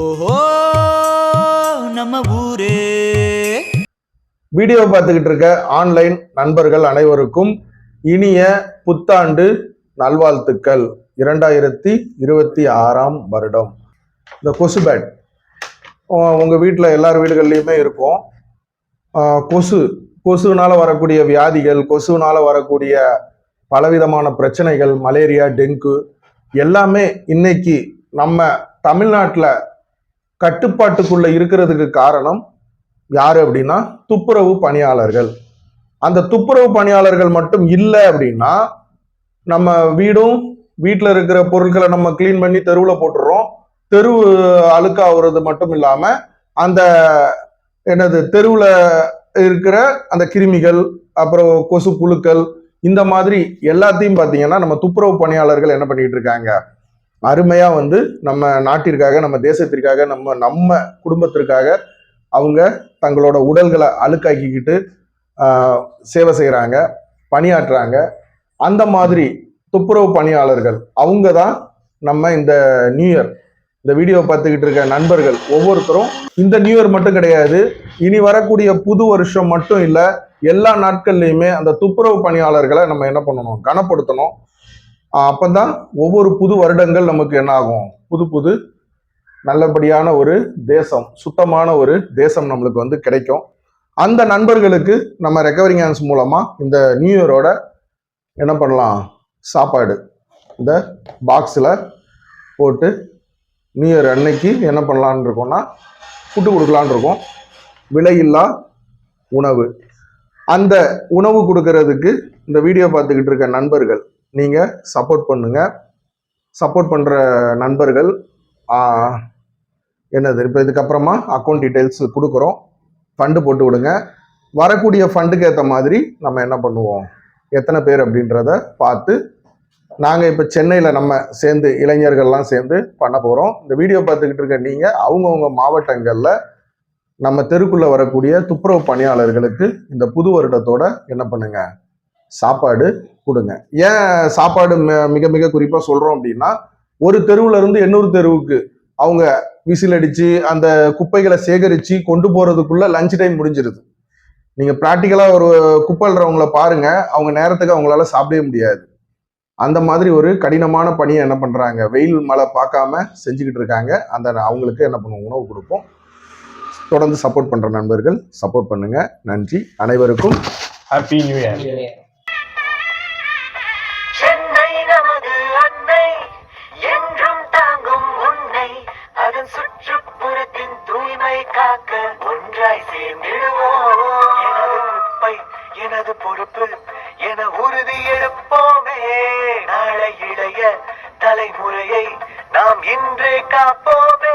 ஓஹோ நம்ம ஊரே. வீடியோ பார்த்துக்கிட்டு இருக்க ஆன்லைன் நண்பர்கள் அனைவருக்கும் இனிய புத்தாண்டு நல்வாழ்த்துக்கள். 2026 வருடம். இந்த கொசு பேட் உங்கள் வீட்டில் எல்லார் வீடுகள்லையுமே இருக்கும். கொசுனால வரக்கூடிய வியாதிகள், கொசுனால வரக்கூடிய பலவிதமான பிரச்சனைகள், மலேரியா, டெங்கு எல்லாமே இன்னைக்கு நம்ம தமிழ்நாட்டில் கட்டுப்பாட்டுக்குள்ள இருக்கிறதுக்கு காரணம் யாரு அப்படின்னா துப்புரவு பணியாளர்கள். அந்த துப்புரவு பணியாளர்கள் மட்டும் இல்லை அப்படின்னா நம்ம வீட்டில் இருக்கிற பொருட்களை நம்ம கிளீன் பண்ணி தெருவில் போட்டுடுறோம். தெருவு அழுக்காகிறது மட்டும் இல்லாம அந்த தெருவில் இருக்கிற அந்த கிருமிகள், அப்புறம் கொசு புழுக்கள், இந்த மாதிரி எல்லாத்தையும் பார்த்தீங்கன்னா நம்ம துப்புரவு பணியாளர்கள் என்ன பண்ணிட்டு இருக்காங்க, அருமையா நம்ம நாட்டிற்காக, நம்ம தேசத்திற்காக, நம்ம குடும்பத்திற்காக அவங்க தங்களோட உடல்களை அழுக்காக்கிக்கிட்டு சேவை செய்கிறாங்க, பணியாற்றுறாங்க. அந்த மாதிரி துப்புரவு பணியாளர்கள் அவங்க தான் நம்ம இந்த நியூ இயர், இந்த வீடியோ பார்த்துக்கிட்டு இருக்க நண்பர்கள் ஒவ்வொருத்தரும் இந்த நியூ இயர் மட்டும் கிடையாது, இனி வரக்கூடிய புது வருஷம் மட்டும் இல்லை, எல்லா நாட்கள்லையுமே அந்த துப்புரவு பணியாளர்களை நம்ம என்ன பண்ணணும், கனப்படுத்தணும். அப்பதான் ஒவ்வொரு புது வருடங்கள் நமக்கு என்ன ஆகும், புது நல்லபடியான ஒரு தேசம், சுத்தமான ஒரு தேசம் நம்மளுக்கு கிடைக்கும். அந்த நண்பர்களுக்கு நம்ம ரெக்கவரிங் ஹேண்ட்ஸ் மூலமா இந்த நியூ இயரோட என்ன பண்ணலாம், சாப்பாடு இந்த பாக்ஸில் போட்டு நியூ இயர் அன்னைக்கு என்ன பண்ணலான் இருக்கோம்னா புட்டு கொடுக்கலான் இருக்கோம். விலையில்லா உணவு. அந்த உணவு கொடுக்கறதுக்கு இந்த வீடியோ பார்த்துக்கிட்டு இருக்க நண்பர்கள் நீங்கள் சப்போர்ட் பண்ணுங்க. சப்போர்ட் பண்ணுற நண்பர்கள் இப்போ இதுக்கப்புறமா அக்கௌண்ட் டீட்டெயில்ஸ் கொடுக்குறோம், ஃபண்டு போட்டு விடுங்க. வரக்கூடிய ஃபண்டுக்கு ஏற்ற மாதிரி நம்ம என்ன பண்ணுவோம், எத்தனை பேர் அப்படின்றத பார்த்து நாங்கள் இப்போ சென்னையில் நம்ம சேர்ந்து இளைஞர்கள்லாம் சேர்ந்து பண்ண போகிறோம். இந்த வீடியோ பார்த்துக்கிட்டு இருக்க நீங்கள் அவங்கவுங்க மாவட்டங்களில் நம்ம தெருக்குள்ளே வரக்கூடிய துப்புரவு பணியாளர்களுக்கு இந்த புது வருடத்தோட என்ன பண்ணுங்க, சாப்பாடு கொடுங்க. ஏன் சாப்பாடு மிக மிக குறிப்பாக சொல்கிறோம் அப்படின்னா, ஒரு தெருவில் இருந்து இன்னொரு தெருவுக்கு அவங்க விசில் அடித்து அந்த குப்பைகளை சேகரித்து கொண்டு போகிறதுக்குள்ள லஞ்ச் டைம் முடிஞ்சிருது. நீங்கள் ப்ராக்டிக்கலாக ஒரு குப்பைன்றவங்கள பாருங்க, அவங்க நேரத்துக்கு அவங்களால சாப்பிடவே முடியாது. அந்த மாதிரி ஒரு கடினமான பணியை என்ன பண்ணுறாங்க, வெயில் மழை பார்க்காம செஞ்சுக்கிட்டு இருக்காங்க. அவங்களுக்கு என்ன பண்ணுவோம், உணவு கொடுப்போம். தொடர்ந்து சப்போர்ட் பண்ணுற நண்பர்கள் சப்போர்ட் பண்ணுங்க. நன்றி. அனைவருக்கும் ஹாப்பி நியூ இயர். சென்னை நமது அன்னை, என்றும் தாங்கும் உன்னை, அதன் சுற்றுப்புறத்தின் தூய்மை காக்க ஒன்றாய் சேர்ந்திடுவோம். எனது குப்பை எனது பொறுப்பு என உறுதி எடுப்போமே. நாளை இளைய தலைமுறையை நாம் இன்றே காப்போமே.